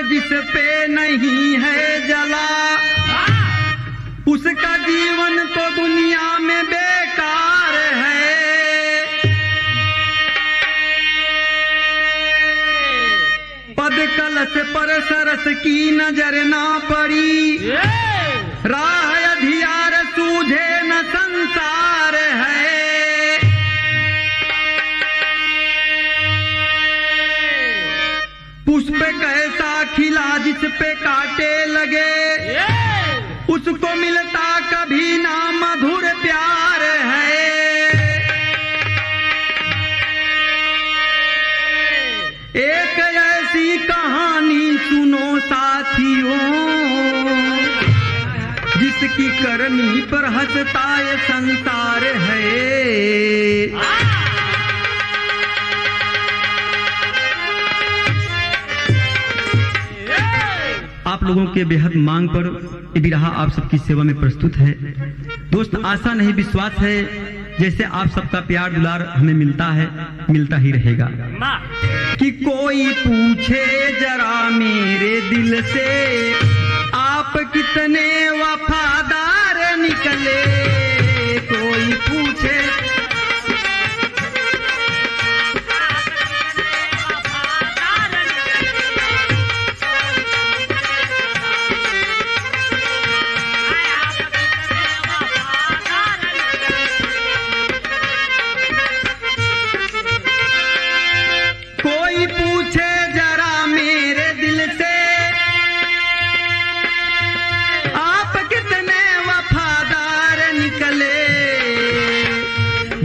जिस पे नहीं है जला, उसका जीवन तो दुनिया में बेकार है। पद कलश पर सरस की नजर ना पड़ी, राह अधियार सूझे न संसार है। पुष्प कैसा खिला जिस पे कांटे लगे, उसको मिलता कभी ना मधुर प्यार है। एक ऐसी कहानी सुनो साथियों, जिसकी करनी पर हंसता ये संसार है। आप लोगों के बेहद मांग पर ये बिरहा आप सबकी सेवा में प्रस्तुत है। दोस्त, आशा नहीं विश्वास है जैसे आप सबका प्यार दुलार हमें मिलता है, मिलता ही रहेगा। कि कोई पूछे जरा मेरे दिल से, आप कितने वफादार निकले। कोई पूछे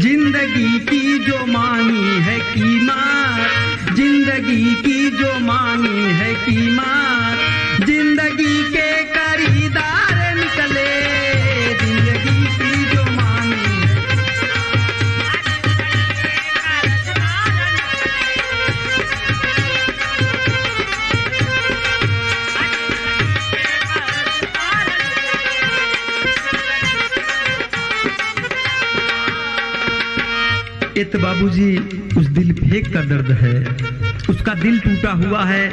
जिंदगी की जो मांगी है कीमत, जिंदगी की जो मांगी है कीमत, जिंदगी के खरीदार निकले। जिंदगी की जो मांगी ये तो बाबूजी उस दिल फेंक का दर्द है, उसका दिल टूटा हुआ है,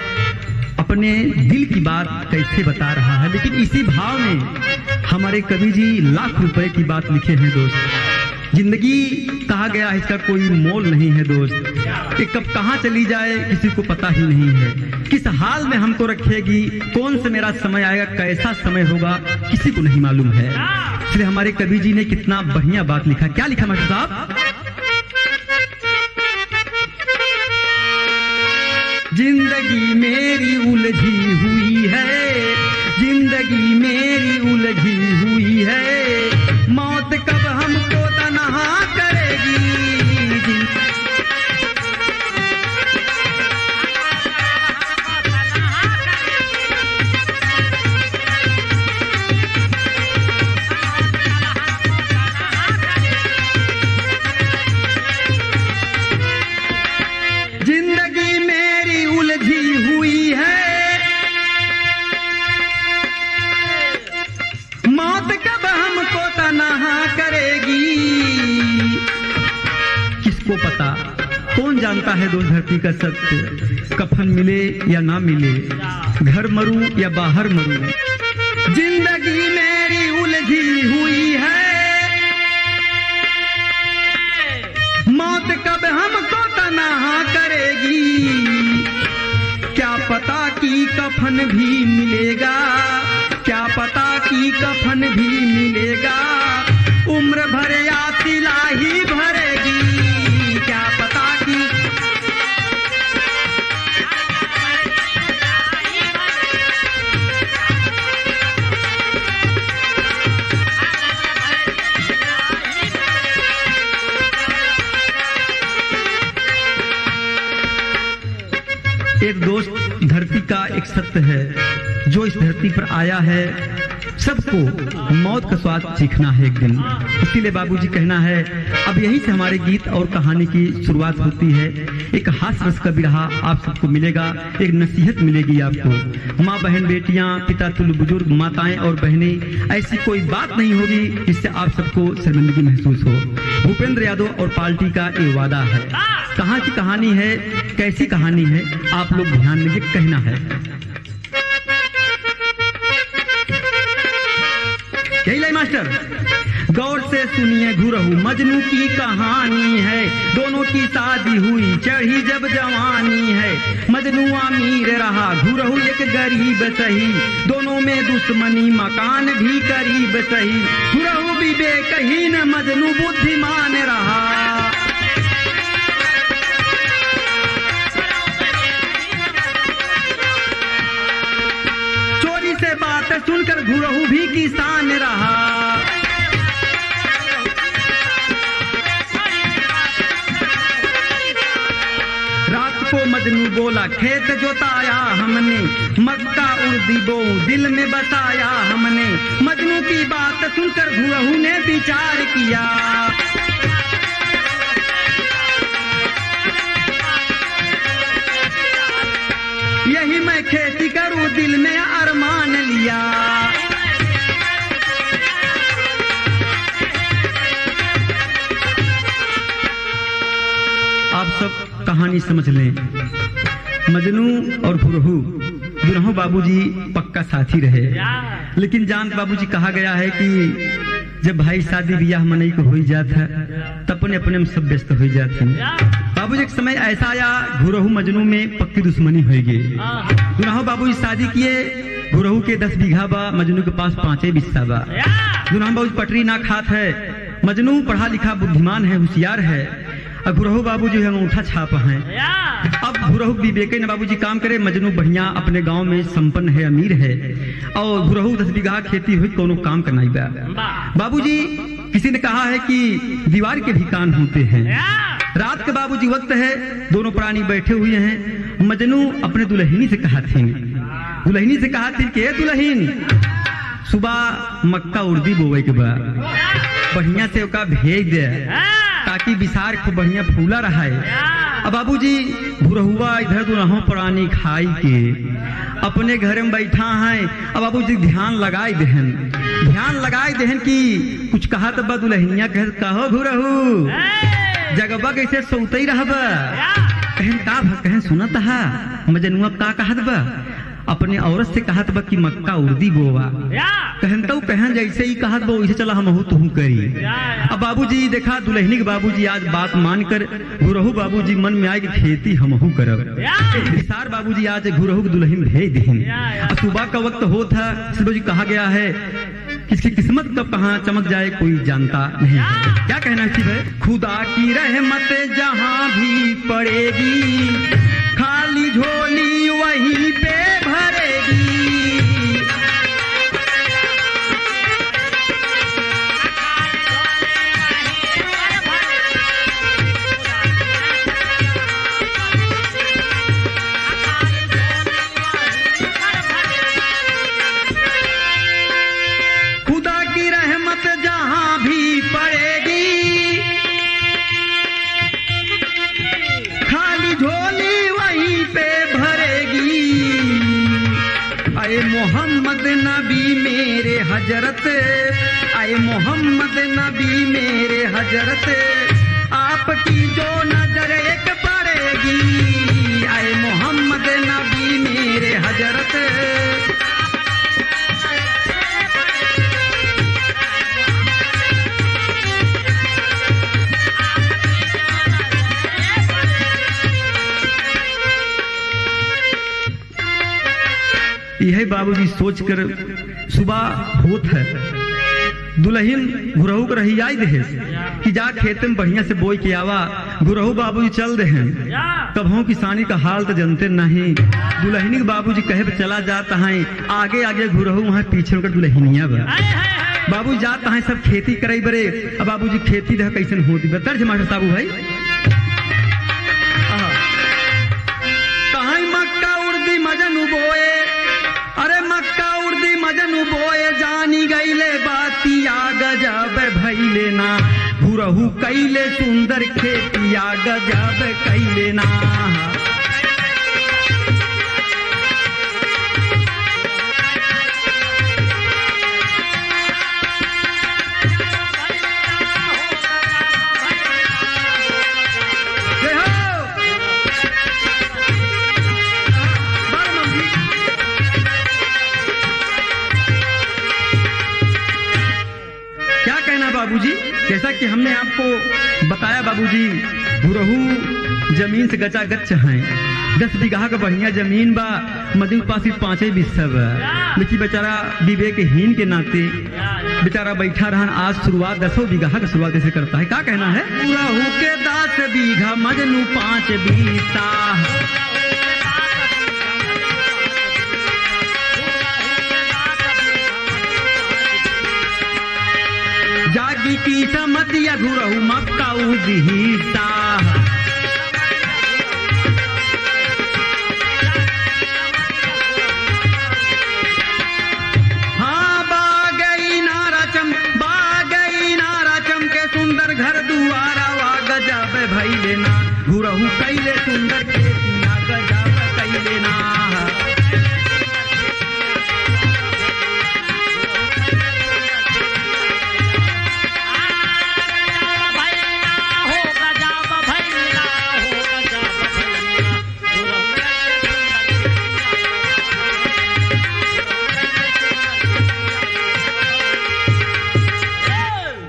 अपने दिल की बात कैसे बता रहा है। लेकिन इसी भाव में हमारे कवि जी लाख रुपए की बात लिखे हैं दोस्त। जिंदगी कहा गया है इसका कोई मोल नहीं है दोस्त, ये कब कहाँ चली जाए किसी को पता ही नहीं है, किस हाल में हमको रखेगी, कौन से मेरा समय आएगा, कैसा समय होगा, किसी को नहीं मालूम है। इसलिए हमारे कवि जी ने कितना बढ़िया बात लिखा। क्या लिखा मास्टर साहब? जिंदगी मेरी उलझी हुई है, जिंदगी मेरी उलझी हुई है, मौत कब हमको तन्हा करेगी। जिंदगी मेरी उलझी हुई है, मौत कब हमको तन्हा करेगी। किसको पता, कौन जानता है दोस्त धरती का सत्य, कफन मिले या ना मिले, घर मरूं या बाहर मरूं। जिंदगी मेरी उलझी हुई है, मौत कब हमको तन्हा करेगी। क्या पता कि कफन भी मिलेगा, क्या पता कि कफन भी मिलेगा, उम्र भर या सिला ही भरेगी। क्या पता कि एक दोस्त धरती का एक सत्य है, जो इस धरती पर आया है सबको मौत का स्वाद सीखना है एक दिन। इसीलिए बाबूजी कहना है, अब यहीं से हमारे गीत और कहानी की शुरुआत होती है। एक हास्य रस का बिरहा आप सबको मिलेगा, एक नसीहत मिलेगी आपको। माँ बहन बेटियां, पिता तुल्य बुजुर्ग, माताएं और बहनें, ऐसी कोई बात नहीं होगी जिससे आप सबको शर्मिंदगी महसूस हो। भूपेंद्र यादव और पार्टी का ये वादा है। कहाँ की कहानी है, कैसी कहानी है, आप लोग ध्यान दीजिए, कहना है। यही लाई मास्टर। गौर से सुनिए घुरहु मजनू की कहानी है, दोनों की शादी हुई चढ़ी जब जवानी है। मजनू अमीर रहा घुरहु एक गरीब सही, दोनों में दुश्मनी मकान भी करीब सही। घुरहु विवेकहीन मजनू बुद्धिमान रहा, चोरी से बात सुनकर घुरहु भी किसान रहा। को मजनू बोला खेत जोताया हमने, मक्का उड़दी बोऊं दिल में बसाया हमने। मजनू की बात सुनकर घुरहु ने विचार किया, यही मैं खेती करूं दिल में अरमान लिया। आप सब कहानी समझ लें। मजनू और घुरहु दोनों बाबूजी पक्का साथी रहे, लेकिन जान बाबूजी कहा गया है कि जब भाई शादी ब्याह मनई को हो जाता तब अपने अपने में सब व्यस्त हो जाते हैं। बाबूजी एक समय ऐसा आया घुरहु मजनू में पक्की दुश्मनी हो गई। दोनों बाबूजी शादी किए, घुरहु के 10 बीघा बा, मजनू के पास 5 बिस्सा बा। दोनों बाबूजी पटरी ना खात है। मजनू पढ़ा लिखा बुद्धिमान है, होशियार है, और घुरहु बाबू जो है अंगूठा छाप है। अब घुरहु विवेक ने बाबूजी काम करे, मजनू बढ़िया अपने गांव में संपन्न है, अमीर है, और घुरहु 10 बीघा खेती हुई कोनो काम करना ही बा। बाबूजी किसी ने कहा है कि दीवार के भी कान होते हैं। रात के बाबूजी वक्त है, दोनों प्राणी बैठे हुए हैं। मजनू अपने दुल्हनी से कहा थी कि दुल्हन सुबह मक्का उड़दी बोवे के बा, बढ़िया से ओका भेज दे ताकि विसार खूब बढ़िया फूला रहा है। अब बाबूजी घुरहुआ इधर दोनों प्राणी खाई के अपने घर में बैठा है। अब बाबूजी ध्यान लगाए देहन कि कुछ कहा तब दुल्हनिया कहो घुरहु जगबा कैसे सौते रहबा, कहन सुनत हा मजनुआ का कहत बा, अपने औरत से कहत बा कि मक्का उड़दी बोवा, कहन जैसे ही कहत बा वैसे चला हमहू तुहू करी। अब बाबूजी देखा दुल्हनी के बाबूजी आज बात मानकर घुरहु बाबूजी मन में आए कि खेती हमहू करब। विसार बाबूजी आज घुरहु की दुल्हन भेज देहिन। सुबह का वक्त हो था, इसलिए कहा गया है किसकी किस्मत कब कहाँ चमक जाए कोई जानता नहीं। क्या कहना है? खुदा की रहमत जहाँ भी पड़ेगी, खाली झोली वहीं पे भरेगी। खुदा की रहमत जहाँ भी पड़ेगी, खाली झोली वहीं पे भरेगी। आए मोहम्मद नबी मेरे हजरत, आए मोहम्मद नबी मेरे हजरत, आपकी जो नजर एक पड़ेगी। आए मोहम्मद नबी मेरे हजरत, यह बाबूजी सोचकर सुबह होत है, दुल्हन घुरहु को रही आई दे कि जा खेत में बढ़िया से बोई के आवा। घुरहु बाबूजी चल दे कबहू किसानी का हाल तो जानते नहीं। दुल्हनी के बाबूजी कहे चला जाता है, आगे आगे घुरहु वहाँ पीछे उनका दुल्हनिया बा। बाबू जाता है सब खेती करे बरे। अब बाबूजी खेती देख कैसन होती बतर मास्टर साहब भाई, कहाँ मक्का उड़दी मजनू बोए, अरे मक्का उड़दी मजनू बोए, जानी गईले बातिया गजब भइले ना। घुरहु कैले सुंदर खेतिया गजब कैले ना। जैसा कि हमने आपको बताया बाबूजी, घुरहू जमीन से गचा गच हैं, 10 बीघा का बढ़िया जमीन बा, मजनू के पास सिर्फ 5 बिस्सा बा। लेकिन बेचारा विवेकहीन के नाते बेचारा बैठा रहन। आज शुरुआत 10 बीघा का शुरुआत कैसे करता है, क्या कहना है? घुरहू के 10 बीघा मजनू 5 बिस्सा, जागी की समतिया घुरहू मक्का उदीसा। हाँ बागई नारा चमके सुंदर घर दुआरा वा गजब भई लेना, घुरहू कैले सुंदर खेतिया गजब कई लेना।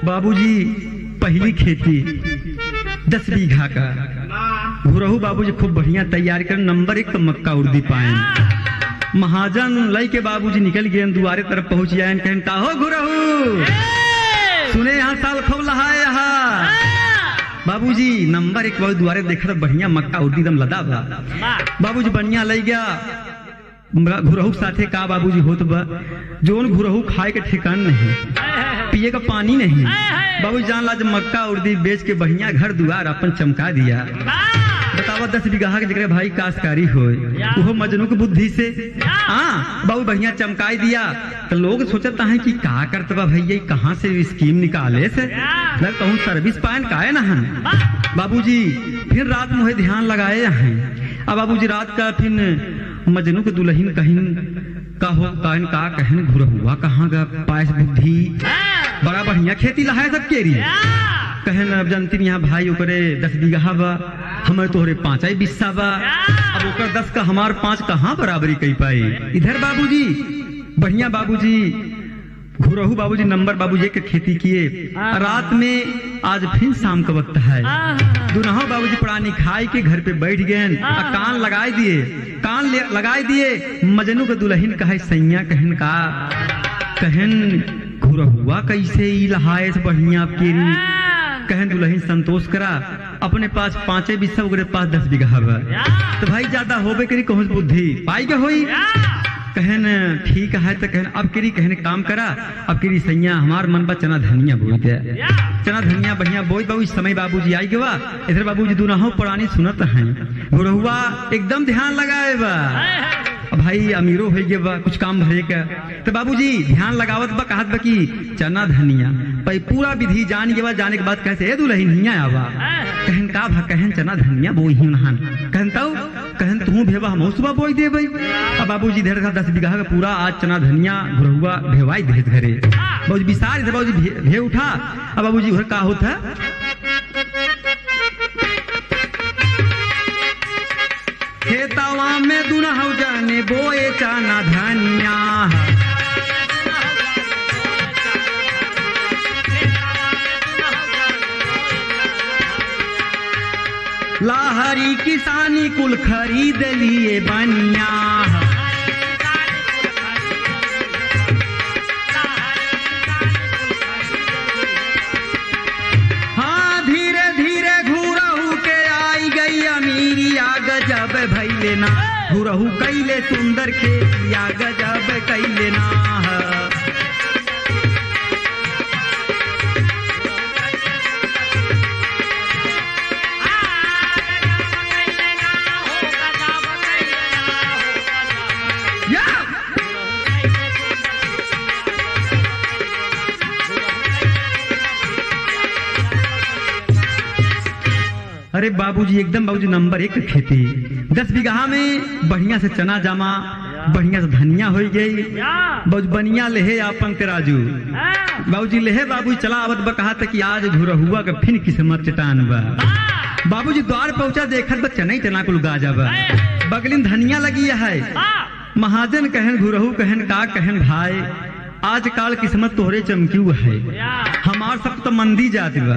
बाबूजी पहली खेती 10 बीघा का घुरहू बाबूजी खूब बढ़िया तैयार कर, नंबर 1 मक्का उर्दी पाए। महाजन लई के बाबूजी निकल गए, दुआरे तरफ पहुंच जाए, कहता हो घुरहू सुने यहाँ साल खूब लहाए यहाँ। बाबूजी नंबर 1 बाबू दुआरे देखा तो बढ़िया मक्का उर्दी दम लदा बा। बाबूजी बढ़िया लई गया घुरहू साथे का बाबूजी होत बा, जोन घुरहू खाए के ठिकान नहीं, पिए का पानी नहीं। बाबू जान ला, जब मक्का उर्दी बेच के बढ़िया घर दुआर अपन चमका दिया। बतावा 10 बीघा के जगह भाई काशकारी होए, वो मजनू की बुद्धि से हाँ बाबू बढ़िया चमकाई दिया। तो लोग सोचता है कि का करता बा भैया, कहाँ से स्कीम निकाले से कहूँ सर्विस पाए काहे ना हन। बाबूजी फिर रात में ध्यान लगाए हैं। अब बाबूजी रात का फिर मजनू के दुल्हन कहीं का हो कहन का कहन घुरहुआ कहाँ गा पायस बुद्धि बड़ा बढ़िया खेती लहाए सब केरी कहन। अब जानती यहाँ भाई ओकरे 10 बीघा बा, हमारे तोहरे 5 बिस्सा बा, अब ओकर 10 का हमार 5 कहाँ बराबरी कई पाई। इधर बाबूजी बढ़िया बाबूजी घुरहू बाबूजी नंबर बाबूजी के खेती किए। रात में आज फिर शाम का वक्त है, दोनों बाबूजी पुरानी खाई के घर पे बैठ गए, कान लगाए दिए। मजनू के दुल्हन कहे सैया कहन का कहन घुरहुआ कैसे ही लहाए बढ़िया केरी कहन। दुल्हन संतोष करा, अपने पास 5 बिस्सा ओकरे पास 10 बीघा बा, तो भाई ज्यादा होबे करी कहूँ बुद्धि पाई के होई। कहन ठीक है, तो कहन अब केरी कहने काम करा, अब केरी सैया हमार मन बा चना धनिया बोई दे, चना धनिया बढ़िया बोई बाबू। इस समय बाबूजी आई गवा, इधर बाबूजी दोनों पुरानी सुनत हैं। घुरहुआ एकदम ध्यान लगाए बा, भाई अमीरो हो गए बा, कुछ काम भरे का। तो बाबूजी ध्यान लगावत बा, कहत बा कि चना धनिया भाई पूरा विधि जान गए बा। जाने के बाद कैसे दुल्हन हिया आवा कहन का भा कहन चना धनिया बोई ही नहान कहन तौ कहन तू भेवा हम सुबह बोई दे भाई। अब बाबूजी इधर 10 बीघा का पूरा आज चना धनिया घुरहुआ भेवाई दे घरे। बाबूजी विसार इधर बाबूजी भे उठा। अब बाबूजी घर का होता खेतवा में दुनहु जाने बोए चना धनिया, लाहरी किसानी कुल खरीद लिए बनिया। हाँ धीरे धीरे घुरहू के आई गई अमीरिया गजब भई लेना, घुरहू कैले सुंदर खेतिया गजब कई लेना। अरे बाबूजी एकदम बाबूजी नंबर 1 खेती 10 बीघा में बढ़िया से चना जामा, बढ़िया से धनिया हो गई। बाबू बनिया लेहे अपन के राजू बाबूजी लेहे बाबू चला आवत बा, कहा था कि आज घुरहुआ का फिर किस्मत चटान बा। बाबूजी द्वार पहुंचा, देखत बा चना ही चना कुल गाजा बा, बगलिन धनिया लगी है। महाजन कहन घुरहू कहन का कहन भाई आजकल किस्मत तोहरे चमक्यू है, हमार सब तो मंदी जाती बा।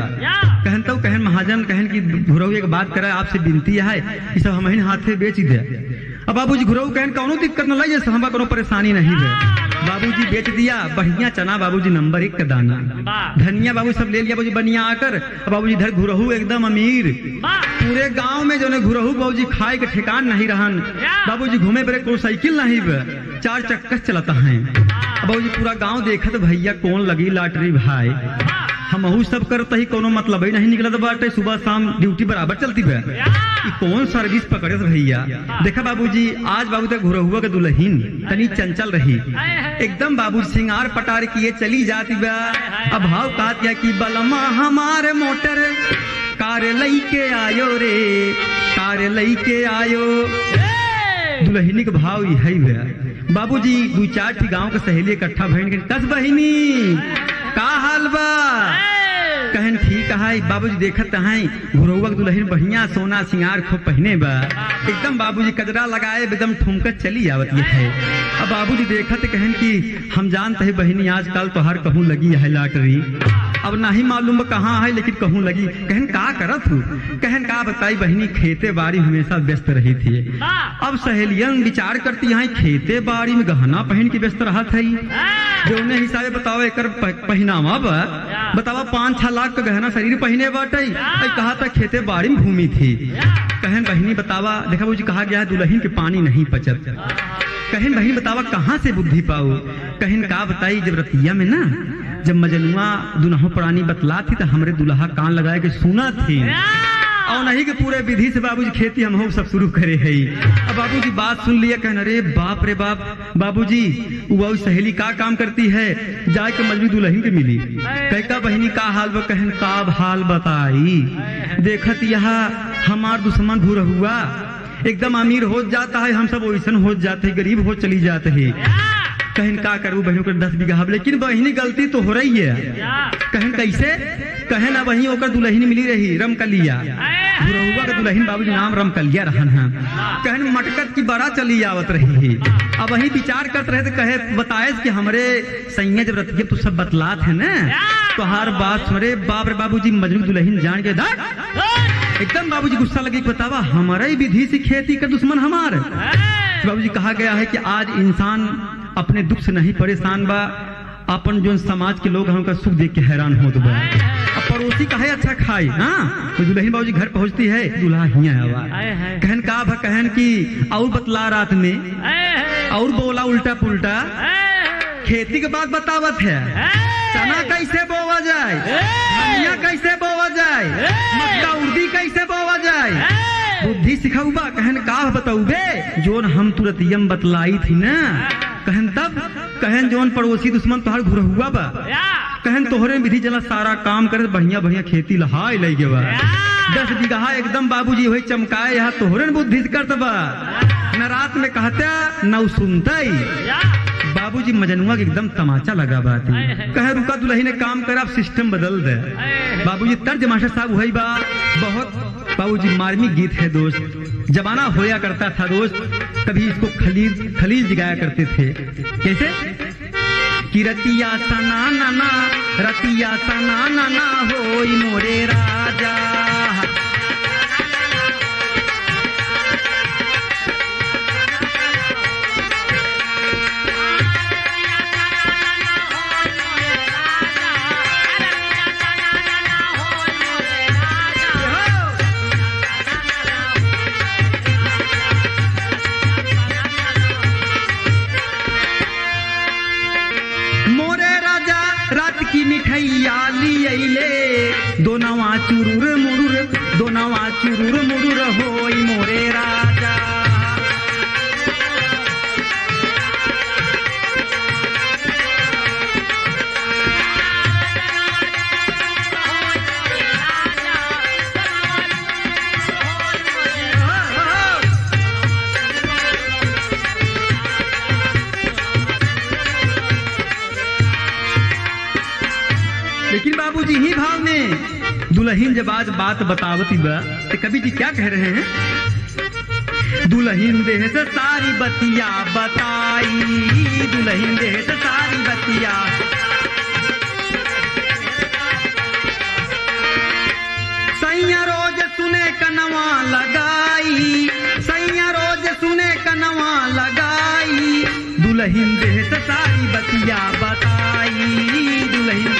कहन तो कहन महाजन कहन की घुरऊ एक बात करे आपसे विनती है, ये सब हम हाथे बेच दे। अब बाबूजी घुरऊ कहन कौनो दिक्कत न लगे, हम कोनो परेशानी नहीं है। बाबूजी बेच दिया बढ़िया चना, बाबूजी नंबर 1 का दाना, धनिया बाबू सब ले लिया बाबूजी बनिया आकर। बाबूजी इधर घुरहू एकदम अमीर, पूरे गांव में जो ने घुरहू बाबूजी खाए के ठिकान नहीं रहन। बाबूजी घूमे बड़े कोई साइकिल नहीं बे, 4 चक्कर चलाता है। बाबूजी पूरा गांव देखत भैया कौन लगी लॉटरी भाई, हमहू सब करता ही कोनो मतलब ही नहीं निकलत बाटे, सुबह शाम ड्यूटी बराबर चलती बे, कौन सर्विस पकड़े भैया। देखा बाबूजी आज बाबू तक घुरहुआ के दुल्हन तनी चंचल रही, एकदम बाबू सिंगार पटार किए चली जाती बा। अब भाव कहत या कि बलमा हमारे मोटर कार लईके आयो रे, कार लईके आयो। दुल्हनी के भाव यही है। बाबूजी 2-4 ठी गांव के सहेली इकट्ठा भइल के कस बहिनी का हाल बा, कहन ठीक है। बाबूजी देखत हैं घुरहुआ के दुल्हन बढ़िया सोना सिंगार खूब पहने बा, एकदम बाबूजी कजरा लगाए एकदम ठुमकत चली आवत है। अब बाबूजी देखत कहन कि हम जानते हैं बहिनी आजकल तो हर कहूँ लगी है लॉटरी, अब नहीं मालूम कहाँ है लेकिन कहूँ लगी। कहन का करत हूँ, कहन का बताई बहिनी खेते बाड़ी हमेशा व्यस्त रही थी। अब सहेलियन विचार करती हैं खेते बाड़ी में गहना पहन के व्यस्त रहा था, जो उन्हें हिसाबे बताओ एक पहनावा बा, बतावा 5-6 लाख का गहना शरीर पहने बाटे, कहा था खेते बाड़ी में घूमी थी। कहन बहिनी बतावा, देखा बाबूजी कहा गया है दुल्हन के पानी नहीं पचत। कहन बहिनी बतावा कहाँ से बुद्धि पाओ। कहन का बताई जब रतिया में ना जब मजनुआ दुनहों प्राणी बतला थी तो हमरे दुल्हा कान लगाए के सुना थी, और नहीं के पूरे विधि से बाबूजी खेती हम सब शुरू करे है। अब बाबूजी बात सुन लिया, कहना अरे बाप रे बाप, बाबूजी वो सहेली का काम करती है, जाए के मजबूरी दुल्हन के मिली। कह का बहिनी का हाल बा, कहन का हाल बताई। देखत यहाँ हमार दुश्मन घुरहुआ एकदम अमीर हो जाता है, हम सब वैसन हो जाते है, गरीब हो चली जाते है। कहन का करूँ बहनों के 10 बीघा, लेकिन बहिनी गलती तो हो रही है। कहन कैसे, कहन अब वही ओकर दुल्हन मिली रही रमकलिया, घुरहुआ का दुल्हन बाबूजी नाम रमकलिया रहन है। कहन मटकत की बड़ा चली आवत रही है। अब वही विचार करते रहे तो कहे बताए कि हमरे सैया जब रतिया तो सब बतलात है ना, तो हर बात सुने। बाप रे बाबूजी मजनू दुल्हन जान के एकदम बाबूजी गुस्सा लगे, बतावा हमारे ही विधि से खेती का दुश्मन हमारे। बाबूजी कहा गया है कि आज इंसान अपने दुख से नहीं परेशान बा, अपन जो समाज के लोग हैं उनका सुख देख के हैरान होत बा। अब पड़ोसी कहे अच्छा खाए ना, तो दुल्हन बाबूजी घर पहुंचती है, दूल्हा हिया आवा। कहन का भा, कहन की और बतला रात में और बोला उल्टा पुल्टा, खेती के बात बतावत है, चना कैसे बोवा जाए, धनिया कैसे बोवा जाए, मक्का उर्दी कैसे बोवा जाए, बुद्धि सिखाऊबा। कहन का बताऊबे जोन हम तुरंत यम बतलाई थी ना। कहन तब, कहन जोन पड़ोसी दुश्मन तोहर घुरहुआ बा, कहन तोहरे विधि जला सारा काम करे बढ़िया बढ़िया खेती लहाई लगे बा, 10 बीघा एकदम बाबूजी वही चमकाए, यहाँ तोहरे बुद्धि करत बा। न रात में कहता न सुनता ही। बाबूजी मजनुआ के एकदम तमाचा लगा बात, कहे रुका दुल्हन ने काम कर, आप सिस्टम बदल दे। बाबूजी तर्ज मास्टर साहब वही बा, बहुत बाबूजी मार्मिक गीत है दोस्त, जमाना होया करता था दोस्त। कभी इसको खलील जिगाया करते थे, कैसे कि रतिया सना नाना, रतिया सना नाना होई मोरे राजा, दोनवा चुरुर मुरुर, दोनवा चुरुर मुरुर होई मोरे राजा। लेकिन बाबूजी ही भाव में दुल्हन जब आज बात बतावती बा, तो कवि जी क्या कह रहे हैं, दुल्हन देह से सारी बतिया बताई, दुल्हन देह से सारी बतिया। सैया रोज सुने कनवा लगाई, सैया रोज सुने कनवा लगाई, दुल्हन देह से सारी बतिया बताई, दुल्हन।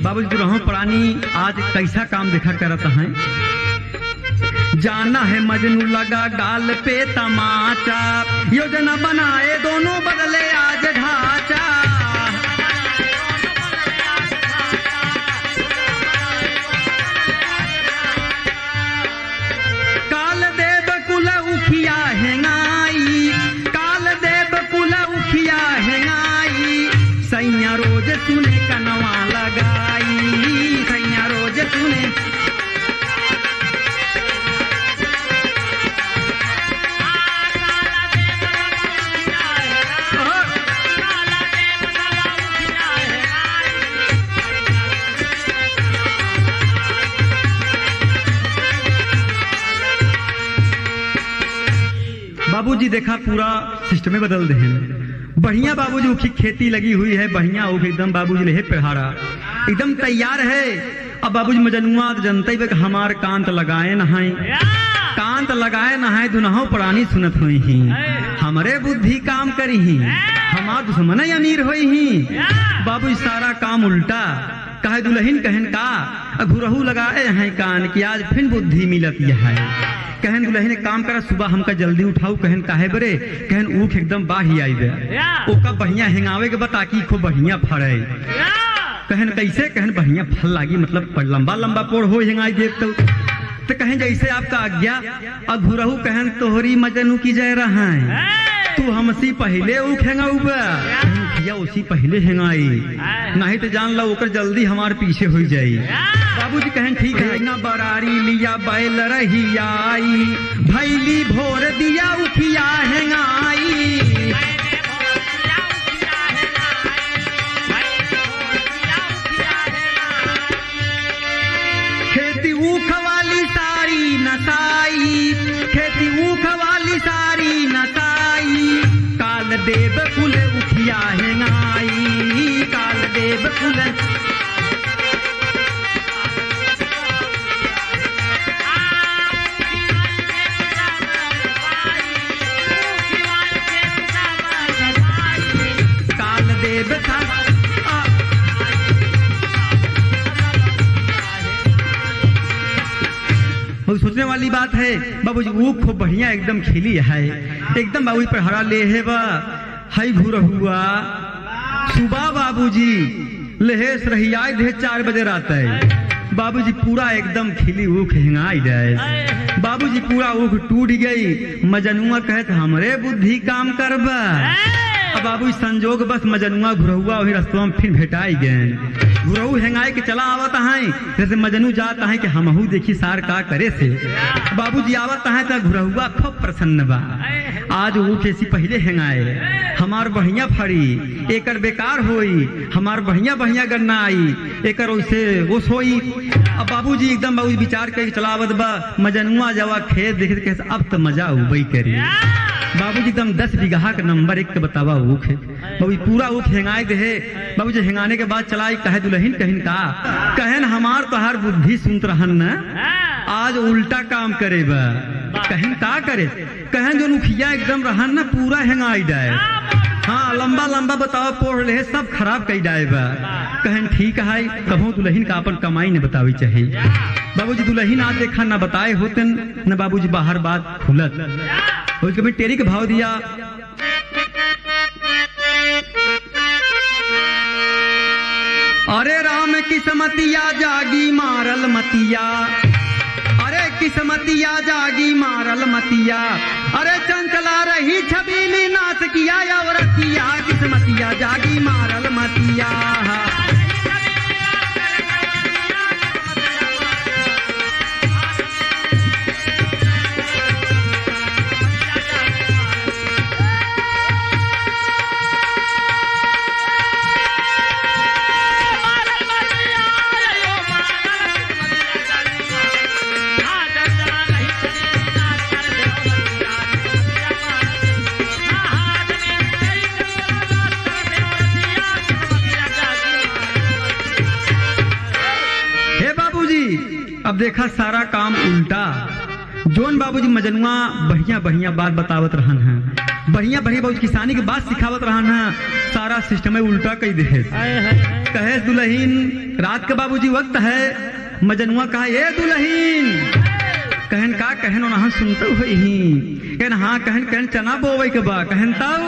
बाबू दुल्हन प्राणी आज कैसा काम देखा करता है। जाना है मजनू लगा गाल पे तमाचा, योजना बनाए दोनों बदले आज ढांचा। काल देव कुल उखिया हेंगाई, काल देव कुल उखिया हेंगाई, सैया रोज सुने कनवा लगाई, सैया रोज सुने। बाबूजी देखा पूरा सिस्टम बदल दे हैं। बढ़िया बाबूजी उखी खेती लगी हुई है, बढ़िया उख एकदम बाबूजी ले पेहारा एकदम तैयार है। अब बाबूजी मजनुआ जनते हुए हमार कांत लगाए नहाए, कांत लगाए नहाए दुनहो प्राणी सुनत हुई ही, हमरे बुद्धि काम करी ही, हमार दुश्मन अमीर हुई ही। बाबूजी सारा काम उल्टा कहे दुल्हन कहन का घुरहू लगाए हैं कान की आज फिर बुद्धि मिलत है। कहन दुल्हन काम करा सुबह हमका जल्दी उठाऊ, कहन काहे बरे, कहन ऊख एकदम बाढ़ी आई बे, ओका बढ़िया हेंगावे के बता की खूब बढ़िया फड़े। कहन कैसे, कहन बढ़िया फल लागी मतलब लंबा लंबा पोड़ हो हेंगाई देख तो कहें जैसे आपका आज्ञा। अब घुरहू कहन तोहरी मजनू की जय रहा है, तू हमसी पहले ऊख हेंगाऊबा, उसी पहले हेंगाई नहीं तो जान लो ओकर जल्दी हमार पीछे हो जाई। बाबूजी कहन ठीक है ना, बरारी लिया बैल रही आई, भैली भोर दिया उठिया हेंगाई, खेती ऊख वाली सारी नसाई, खेती ऊख वाली सारी नसाई, काल देव कुल उठिया हेंगाई, काल देव कुल। सोचने वाली बात है बाबूजी वो खूब बढ़िया एकदम खिली है, एकदम बाबूजी पर हरा ले है बा हई घूर हुआ सुबह बाबूजी लेहेस रही आए दे 4 बजे रात है। बाबूजी पूरा एकदम खिली ऊख हिंगाई जाए, बाबूजी पूरा ऊख टूट गई। मजनुआ कहत हमरे बुद्धि काम करबा। अब बाबू संजोग बस मजनुआ घुरहुआ वही रस्तवा में फिर भेटाई गए। घुरहू हेंगाए के चला आवत है, जैसे मजनू जाता है कि हमहू देखी सार का करे से। बाबूजी आवत है तो घुरहुआ खूब प्रसन्न बा, आज वो कैसी पहले हेंगाए, हमार बढ़िया फड़ी एकर बेकार होई, हमार बढ़िया बढ़िया गन्ना आई एकर वैसे वो सोई। अब बाबूजी एकदम बाबूजी विचार करके चलावत बा, मजनुआ जावा खेत देखे कैसे अब तो मजा उबई करी। बाबूजी एकदम 10 बीघा का नंबर 1 बतावा ऊख है। बाबूजी पूरा ऊख हेंगाए दे, बाबूजी हेंगाने के बाद चलाई कहे दुल्हन कहन का, कहन हमार तो हर बुद्धि सुनत रहन न, आज उल्टा काम करे बा। कहन का करे, कहन जो मुखिया एकदम रहन न पूरा हेंगाई जाए, हाँ लंबा लंबा बताओ पोड़ ले सब खराब कई जाए बा। कहन ठीक है, कहो दुल्हन का अपन कमाई न बतावी चाहिए। बाबूजी दुल्हन आज देखा न बताए होते न बाबूजी बाहर बात खुलत, उसके भी टेरी के भाव दिया। अरे राम किस्मतिया जागी मारल मतिया, अरे किस्मतिया जागी मारल मतिया, अरे चंचला रही छबीली नाच किया औरतिया, किस्मतिया जागी मारल मतिया। अब देखा सारा काम उल्टा। जोन बाबूजी मजनुआ बढ़िया बढ़िया बात बतावत रहन है, बढ़िया बढ़िया बाबूजी किसानी के बात सिखावत रहन है, सारा सिस्टम उल्टा कही दे। कहे दुल्हीन रात के बाबूजी वक्त है, मजनुआ कहा ये दुल्हीन, कहन का कहन ओना सुनते हो ही, कहन हाँ कहन कहन चना बोवे के बा, कहन तब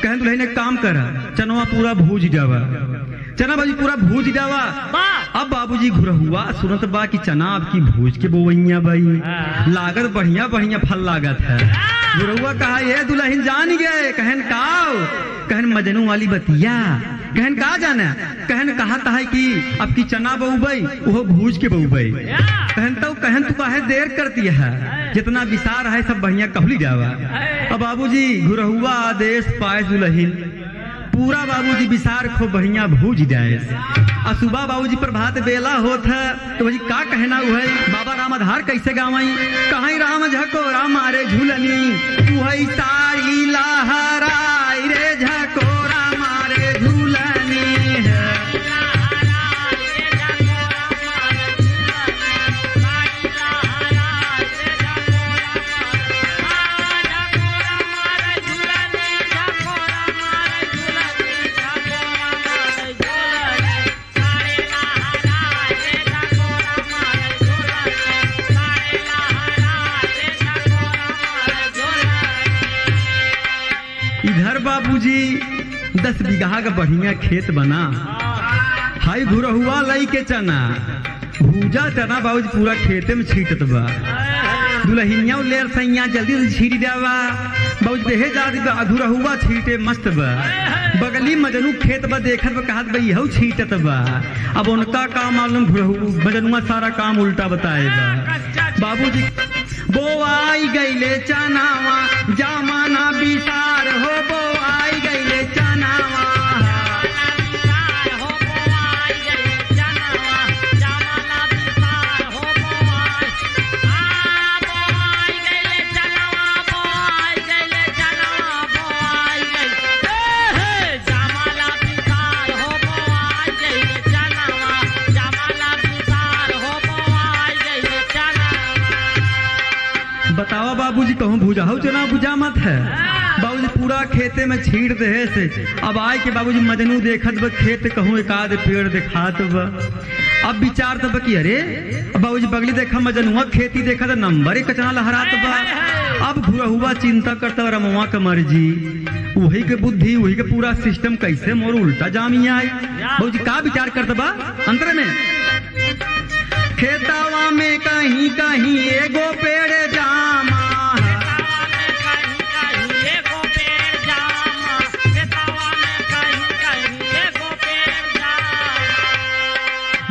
कहन दुल्हीन एक काम कर, चनवा पूरा भूज जावा, चना बाबूजी पूरा भूज जावा। अब बाबूजी घुर हुआ सुनत बा कि चना आपकी भूज के बोवैया भाई, लागत बढ़िया बढ़िया फल लागत है। गुरुआ कहा ये दुल्हीन जान गए, कहन काव, कहन मजनू वाली बतिया, कहन का जाना, कहन कहा था है कि अब की चना बहुबई वो भूज के बहुबई, कहन तो कहन तू काहे देर करती है, जितना विसार है सब बढ़िया कहली जावा। अब बाबूजी गुरहुआ आदेश पाए दुल्हीन पूरा बाबूजी विसार खूब बढ़िया भूज जाए। और सुबह बाबूजी प्रभात बेला होत है तो वही का कहना हुआ बाबा राम आधार कैसे गावई, कहीं राम झकोरा मारे झूलनी, तू है सारी लहराई रे झकोरा मारे झूलनी है। इधर बाबूजी 10 बीघा का बढ़िया खेत बना, हाई घुरा हुआ लई के चना, भूजा चना बाबूजी पूरा खेते में छीटत बा। दुल्हनिया लेर सैया जल्दी से छीट जावा, बाबूजी देहे जाती बा अधूरा हुआ छीटे मस्त बा। बगली मजनू खेत बा देखत बा कहत बा यहू छीटत बा। अब उनका काम मालूम मजनुआ सारा काम उल्टा बताएगा। बाबूजी बोआई गईले चनावा जामाना बिसार हो, बोआई गईले चनावा बतावा बाबूजी कहूँ भूजा हो चना भूजा मत है। बाबूजी पूरा खेते में छीट दे से। अब आए के बाबूजी मजनू देखत बा खेत कहूँ एक आध पेड़ दिखात बा। अब विचार तब कि अरे बाबूजी बगली देखा मजनुआ खेती देखा तो नंबर एक कचना लहरात बा। अब घुरा हुआ चिंता करता रमुआ का मर्जी, वही के बुद्धि वही के पूरा सिस्टम कैसे मोर उल्टा जामी आई। बाबूजी का विचार करता बा अंतर में, खेतावा में कहीं कहीं एगो पेड़ जामा,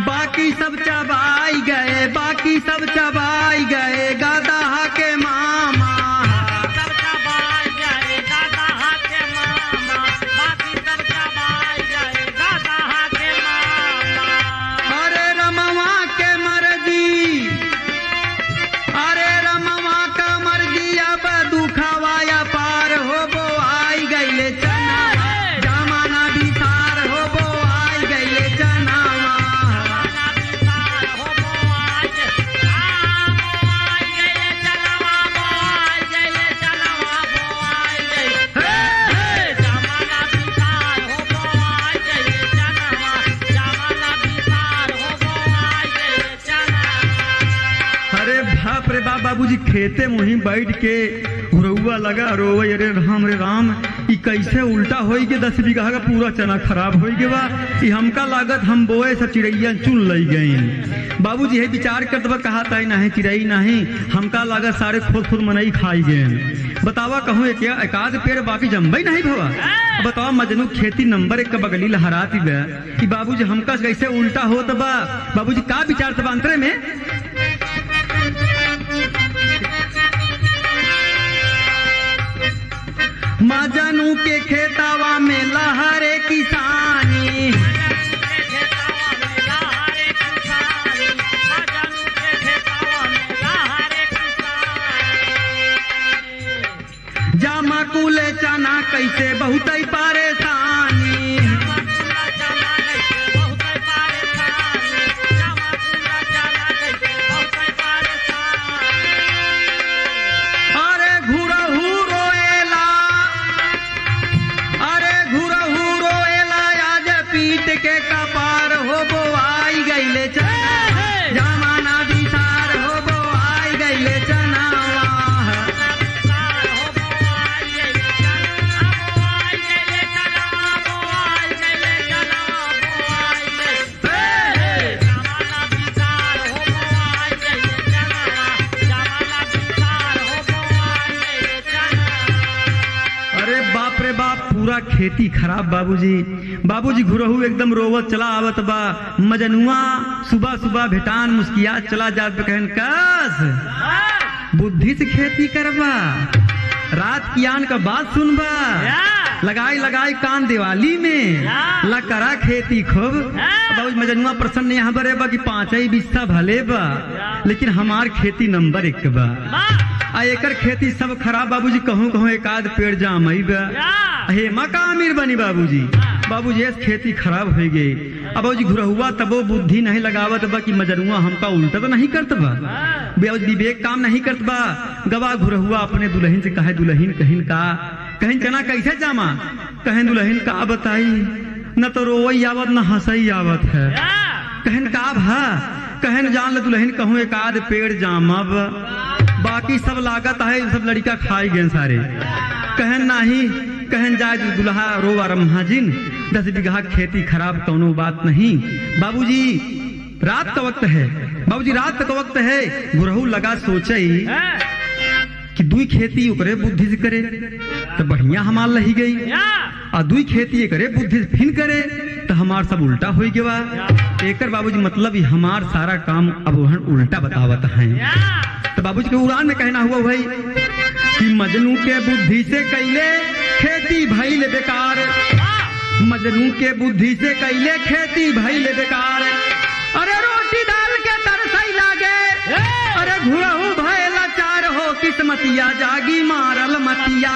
बाकी सब चबाई गए, बाकी सब चबाई गए गदहा के मामा, बाबूजी खेते मुही बैठ के घुरौआ लगा रोवे अरे राम ई कैसे उल्टा होई के 10 बीघा का पूरा चना खराब होई के बा, ई हमका लागत हम बोए सब चिड़ैया चुन लई गई। बाबूजी ये विचार करत बा कहा ताई नहीं चिड़ई नहीं, हमका लागत सारे खुद खुद मनई खाई गए। बतावा कहूँ एक एकाध पेड़ बाकी जम्बई नहीं भवा। बतावा मजनू खेती नंबर 1 का बगली लहराती बा, कि बाबूजी हमका कैसे उल्टा होत बा। बाबूजी का विचार तब अंतरे में, मजनू के खेतावा में लहरे किसानी, जामा कुले चना कैसे बहुत परेशानी, खेती खराब बाबूजी। बाबूजी घुरहू एकदम रोवत चला आवत बा। मजनुआ सुबह सुबह भेटान मुस्किया चला जात कहन कस बुद्धि से खेती करबा, रात की आन का बात सुनबा, लगाई लगाई कान दिवाली में ला करा खेती खूब। बाबूजी मजनुआ प्रसन्न यहाँ बरे बा कि 5 बिस्सा भले बा, लेकिन हमार खेती नंबर 1 बा। एकर खेती सब खराब बाबूजी, कहूँ कहूँ एक आध पेड़ जामई बा। हे मका अमीर बनी बाबूजी। बाबूजी ऐस खेती खराब हो गई। अब बाबूजी घुरहुआ तबो बुद्धि नहीं लगावत बा कि मजनुआ हमका उल्टा तो नहीं करत बा, विवेक काम नहीं करत बा। गवा घुरहुआ अपने दुल्हन से कहे दुल्हन कहीं चना कैसे जामा, कहें दुल्हन का बताई, न तो रोवई आवत न हंसई आवत है। कहन का भा, कहन जान ल दुल्हन कहूँ एक आध पेड़ जामब, बाकी सब लागत है सब लड़का खाई गए सारे। कहन नहीं, कहन जाए दुल्हा रोवा रम्हा जिन 10 बीघा खेती खराब कौनो बात नहीं। बाबूजी रात का वक्त है, बाबूजी रात का वक्त है। गुरहू लगा सोचई कि दुई खेती करे बुद्धि से करे तो बढ़िया हमार लही गई, और दुई खेती करे बुद्धि से फिन करे तो हमार सब उल्टा हो गया। एकर बाबूजी मतलब हमार सारा काम अब उल्टा बतावत है। तो बाबूजी के उड़ान में कहना हुआ भाई कि मजनू के बुद्धि से कैले खेती भइल बेकार, मजनू के बुद्धि से कैले खेती भइल बेकार। अरे रोटी दाल के तरसई लागे, अरे घुरहू भइल चार हो किस्मतिया जागी मारल मतिया।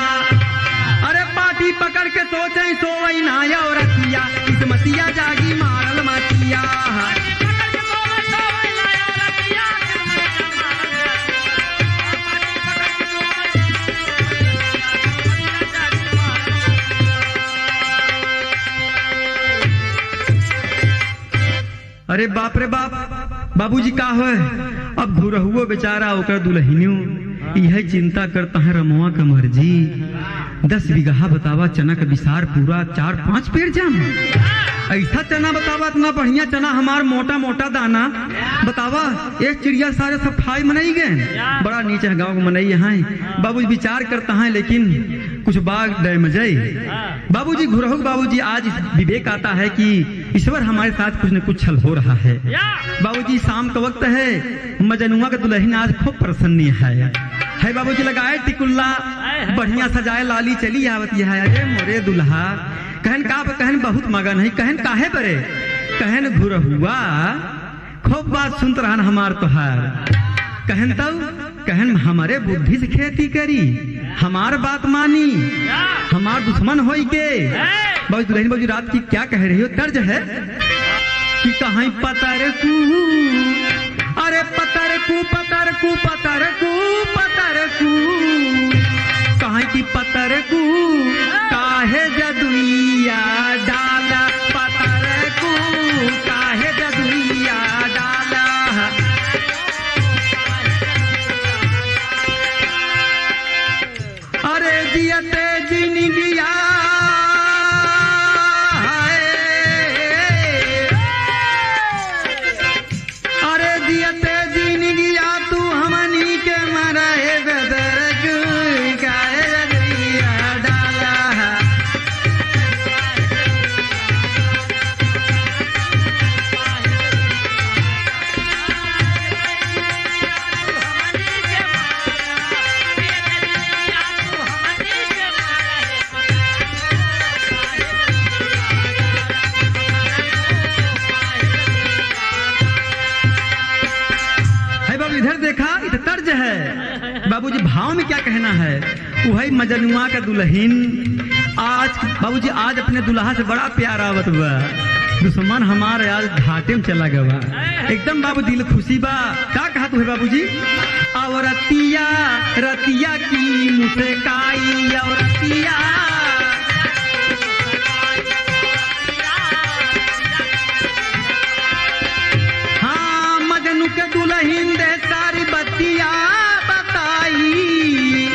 अरे पाटी पकड़ के सोचे सोवई ना औरतिया, किस्मतिया जागी मारल मतिया। अरे बाप रे बाप, बाबूजी का है अब घुरहुओ बेचारा ओकर दुल्हनियो यह चिंता करता है रमुआ का मर्जी। 10 बीघा बतावा चना का विसार पूरा 4-5 पेड़ जाम। ऐसा चना बतावा इतना बढ़िया चना, हमार मोटा मोटा दाना बतावा, एक चिड़िया सारे सब खाई मनाई गए। बड़ा नीचे गाँव को मनाई है। बाबूजी विचार करता है लेकिन कुछ बाग डैम जाए। बाबूजी घुरहु बाबूजी आज विवेक आता है कि ईश्वर हमारे साथ कुछ न कुछ छल हो रहा है। बाबूजी शाम का वक्त है, मजनुआ का दुल्हन आज खूब प्रसन्न है। बाबूजी लगाए टिकुल्ला बढ़िया सजाए, लाली चली आवती है। अरे मोरे दुल्हा, कहन का कहन बहुत मगन है। कहन काहे बरे, कहन घुरहुआ खूब बात सुनत रहन हमार तोहार। कहन तब कहन हमारे बुद्धि से खेती करी, हमार बात मानी, हमार दुश्मन होई के। बाबू दुल्हन बाबू रात की क्या कह रही हो, तर्ज है कि कहीं पतर कू, अरे पतर कू पतर कू पतर कू पतर कू, कहीं की पतर कू काहे जदुइया डाला, पतर कू काहे जदुइया डाला। अरे जियते जिंदगिया बाबूजी भाव में क्या कहना है। वही मजनुआ का दुल्हन आज बाबूजी आज अपने दुल्हा से बड़ा प्यार आवत बा, दुश्मन हमारे आज घाटे में चला गया। एकदम बाबू दिल खुशी बा। क्या कहा तू है बाबूजी, औरतिया रतिया की मुस्काई, औरतिया हाँ मजनू के दुल्हन दे सारी बतिया बताई,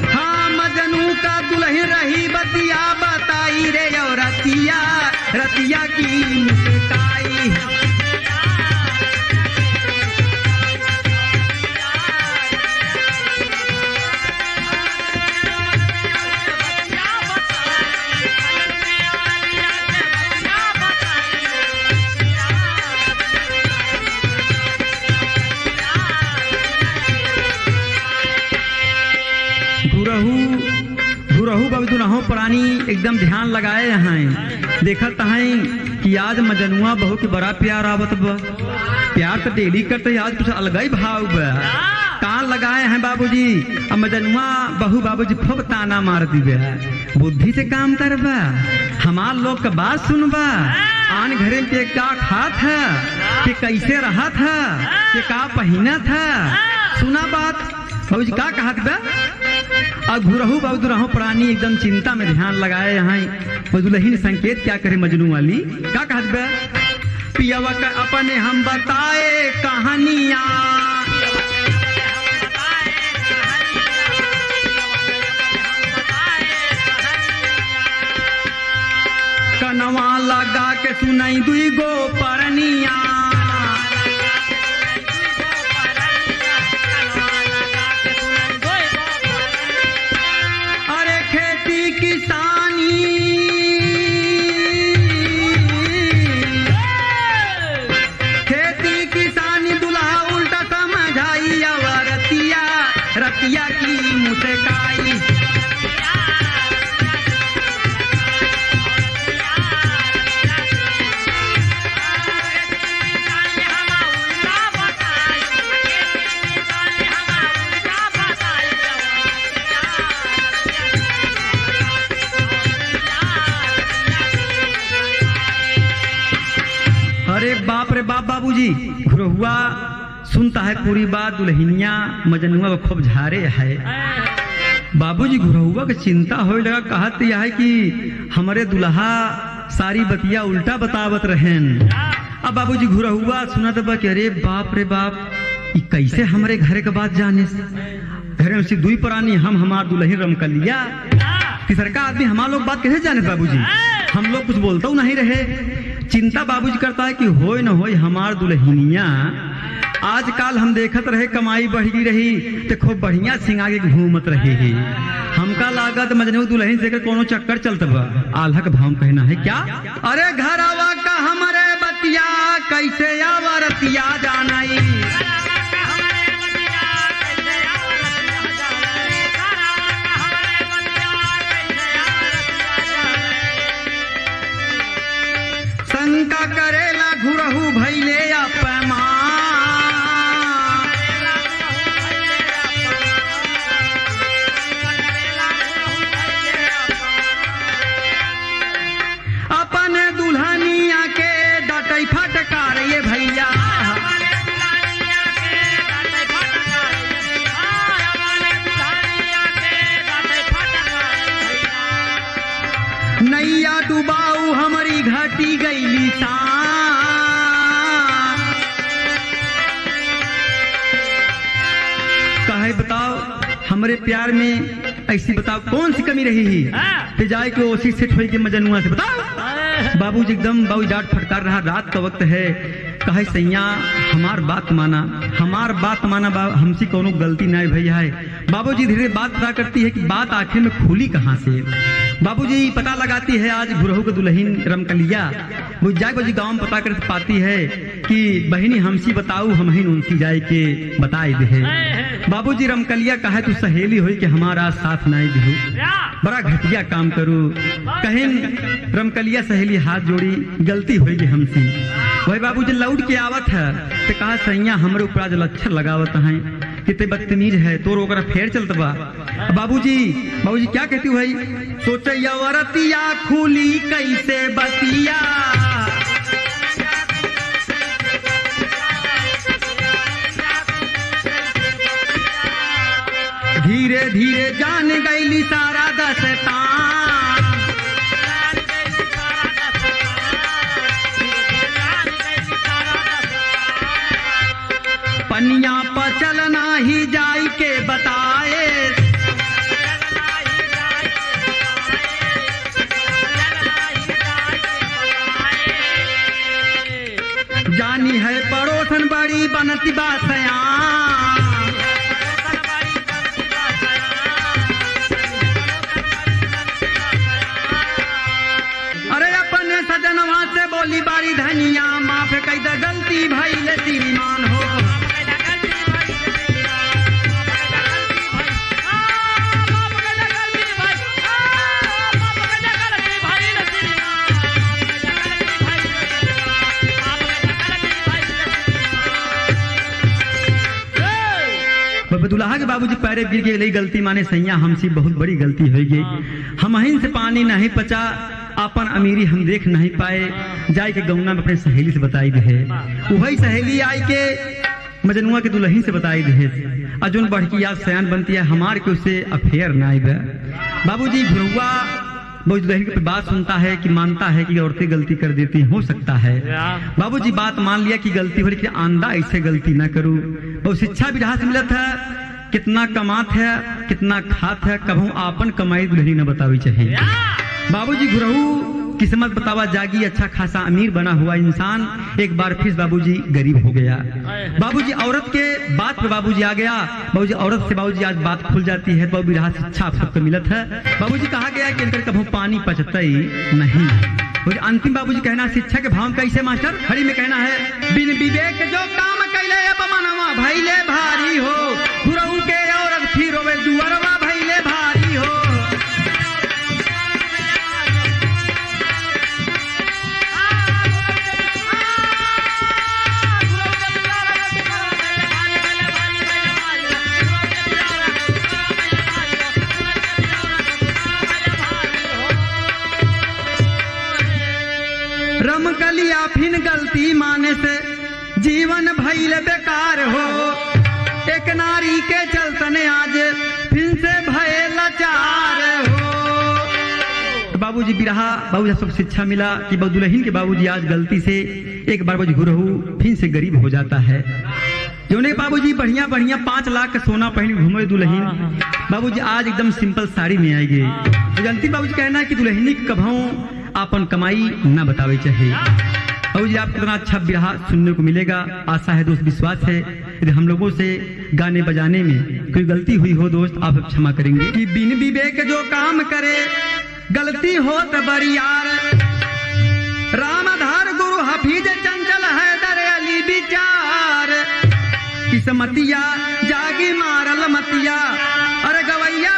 हाँ मजनू का दुल्हन रही बतिया बताई रे, औरतिया रतिया की मुस्काई। बाबू दुनहों प्राणी एकदम ध्यान लगाए हैं, देखत हैं कि आज मजनुआ बहू के बड़ा प्यार आवत बा। प्यार तो डेली करते, आज कुछ अलग ही भाव बा। कान लगाए हैं बाबूजी, अब मजनुआ बहू बाबूजी खूब ताना मार दिबे। बुद्धि से काम करबा, हमार लोग का बात सुनबा। आन घरे के का खात है, कि कैसे रहा था, कि का पहना था, सुना बात बाबूजी का कहत बा। और घुरहू बाबू दुरहु प्राणी एकदम चिंता में ध्यान लगाए यहाँ। दुल्हन संकेत क्या करे मजनू वाली, का कहत बा। पियवा का अपने हम बताए कहानियां, कनवा लगा के सुनाई दुई गो परनिया। अरे खेती किसानी, खेती किसानी दुल्हा उल्टा समझाई। और रतिया रतिया की मुस्काई, अरे बाप रे बाप बाबूजी। घुरहुआ सुनता है पूरी बात, दुल्हनिया मजनुआ को खूब झारे है। बाबूजी घुरहुआ की चिंता होने लगा, कहत यह है कि हमारे दुल्हा सारी बतिया उल्टा बतावत रहेन। अब बाबूजी घुरहुआ सुनत बा कि अरे बाप रे बाप, ये कैसे हमारे घर के बात जाने। घर में से दुई प्राणी हम हमार दुल्हन रमकलिया, तीसरा आदमी हमार लोग बात कैसे जाने बाबूजी। हम लोग कुछ बोलता नहीं रहे। चिंता बाबूजी करता है कि होय न होय हमार दुल्हनिया आजकल हम देखत रहे कमाई बढ़ी रही तो खूब बढ़िया सिंगा के घूमत रहे ही। हमका लागत मजनू दुल्हन से कोनो चक्कर चलत बा। आल्हा का भाव कहना है क्या। अरे घरवा का हमारे बतिया कैसे आवरतिया जानाई। शंका करेला घुरहू भैले अपमान। अपने दुल्हनिया के डटई फटकार ये भैया। नैया डुबाऊ हमारी घटी गईली कहे बताओ हमारे प्यार में ऐसी बताओ कौन सी कमी रही ही फिर जाए कि ओसी से ठोई के मजनुआ से बताओ। बाबूजी एकदम बाबू डांट फटकार रहा, रात का वक्त है। कहे सैया हमार बात माना, हमार बात माना, हमसे कोनो गलती नहीं भैया है। बाबूजी धीरे बात पता करती है कि बात आखिर में खुली कहाँ से। बाबूजी पता लगाती है आज घुरहू के दुल्हन रमकलिया वो जाके गाँव में पता कर पाती है कि बहनी हमसी बताऊ हम ही उनसी जाए के बताए दे। बाबूजी रमकलिया कहे तू सहेली हुई कि हमारा साथ नहीं दे, बड़ा घटिया काम करू। कहीं रमकलिया सहेली हाथ जोड़ी गलती हुई हमसे। वही बाबूजी लौट के आवत है तो कहा सैया हमारे ऊपर आज लच्छर लगावत है कितने बदतमीज है तो ओकरा फेर चलत बा। बाबूजी क्या कहती भाई। सोचैया वरतिया खुली कैसे बतिया। धीरे धीरे जान गईली सारा दस्तान। पनिया पर चलना ही जाई के बताए। जानी है पड़ोसन बड़ी बनती बासया। अरे अपने सजनवा से बोली बारी धनिया माफ कई द गलती भाई ले श्रीमान हो। जब दुल्हा के बाबूजी पैरे गिर के लई गलती माने सैया हमसे बहुत बड़ी गलती हो गई, हम अहिन से पानी नहीं पचा, अपन अमीरी हम देख नहीं पाए, जाय के गौना में अपने सहेली से बताई दे। वही सहेली आई के मजनुआ के दुल्हन से बताई दे, अजुन बढ़की आज सयान बनती है हमार के उससे अफेयर ना आई। बाबूजी घुरुआ बहुत दुल्हन की बात सुनता है कि मानता है कि औरतें गलती कर देती हो सकता है। बाबूजी बात मान लिया कि गलती हो, लेकिन आंदा ऐसे गलती ना करूं। बहुत शिक्षा भी रहा से मिलत है, कितना कमात है कितना खात है, कभू आपन कमाई दुल्हनी न बतावी चाहिए। बाबूजी घुरहू किस्मत बतावा जागी, अच्छा खासा अमीर बना हुआ इंसान एक बार फिर बाबूजी गरीब हो गया। बाबूजी औरत के बात पे बाबूजी आ गया, बाबूजी औरत से बाबूजी आज बात खुल जाती है, बाबू रहा शिक्षा आप सबको मिलत है। बाबूजी कहा गया कि इनकर कभू पानी पचता ही नहीं। अंतिम बाबूजी कहना शिक्षा के भाव कैसे मास्टर हरी में कहना है, बिन विवेक जो काम कैले मनवा भैले भारी हो, घुरहू के औरत फिर रोवे दुअरवा भैले भारी हो। रमकलिया फिन गलती माने से जीवन भइल बेकार हो, एक नारी के चलतने आज फिर से भय लाचार हो। बाबूजी बिरहा बाबूजी सब शिक्षा मिला कि दुल्हन के बाबूजी आज गलती से एक बार बाबूजी घुरहू फिर से गरीब हो जाता है। जो ने बाबूजी बढ़िया बढ़िया 5 लाख का सोना पहन घूमे दुल्हन, बाबूजी आज एकदम सिंपल साड़ी में आएगी। गलती बाबूजी कहना है कि दुल्हनी कभू आपन कमाई न बतावे चाहिए। बाबूजी आपको इतना अच्छा बिरहा सुनने को मिलेगा, आशा है दोस्त, विश्वास है यदि हम लोगों से गाने बजाने में कोई गलती हुई हो दोस्त आप क्षमा करेंगे। कि बिन विवेक जो काम करे गलती हो तो बरियार, रामधार गुरु हफीज चंचल है दर अली विचार, किस्मतिया जागी मारल मतिया, अरे गवैया